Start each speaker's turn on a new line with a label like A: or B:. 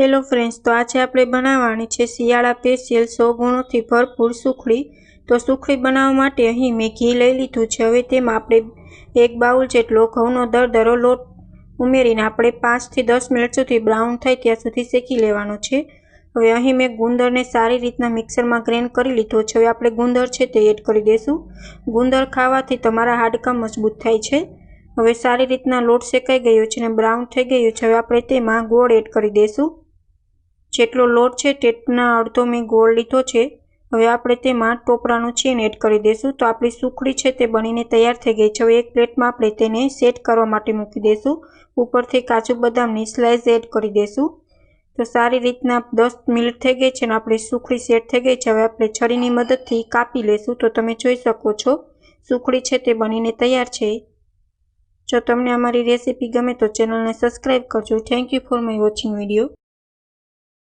A: Hello friends, તો આજે આપણે બનાવવાની છે શિયાળા સ્પેશિયલ 100 ગુણોથી ભરપૂર સુખડી। તો સુખડી બનાવવા માટે અહીં મેં ઘી લઈ લીધું છે। હવે તેમાં આપણે 1 બાઉલ જેટલો ઘઉંનો દરદરો લોટ ઉમેરીને આપણે 5 થી 10 મિનિટ સુધી બ્રાઉન થાય ત્યાં સુધી શેકી લેવાનો છે। હવે અહીં મેં ગુંદરને સારી રીતના મિક્સરમાં ગ્રાઇન્ડ કરી લીધો છે। હવે આપણે ગુંદર છે તે એડ કરી દઈશું। ગુંદર ખાવાથી તમારા હાડકાં મજબૂત થાય છે। હવે સારી રીતના લોટ શેકાઈ ગયો છે અને બ્રાઉન થઈ ગયું છે। હવે આપણે તેમાં ગોળ એડ કરી દઈશું। જેટલો લોટ છે તેટના અડધો મેં ગોળ લીધો છે। હવે આપણે તેમાં ટોપરાનું છીણ એડ કરી દઈશું। તો આપણી સુખડી છે તે બનીને તૈયાર થઈ ગઈ છે। હવે એક પ્લેટમાં આપણે તેને સેટ કરવા માટે મૂકી દઈશું। ઉપરથી કાજુ બદામની સ્લાઇસ એડ કરી દઈશું। તો સારી રીતના 10 મિનિટ થઈ ગઈ છે અને આપણી સુખડી સેટ થઈ ગઈ છે। હવે આપણે છરીની મદદથી કાપી લઈશું। તો તમે જોઈ શકો છો સુખડી છે તે બનીને તૈયાર છે। જો તમને અમારી રેસીપી ગમે તો ચેનલને સબસ્ક્રાઇબ કરજો। Thank you for my watching video.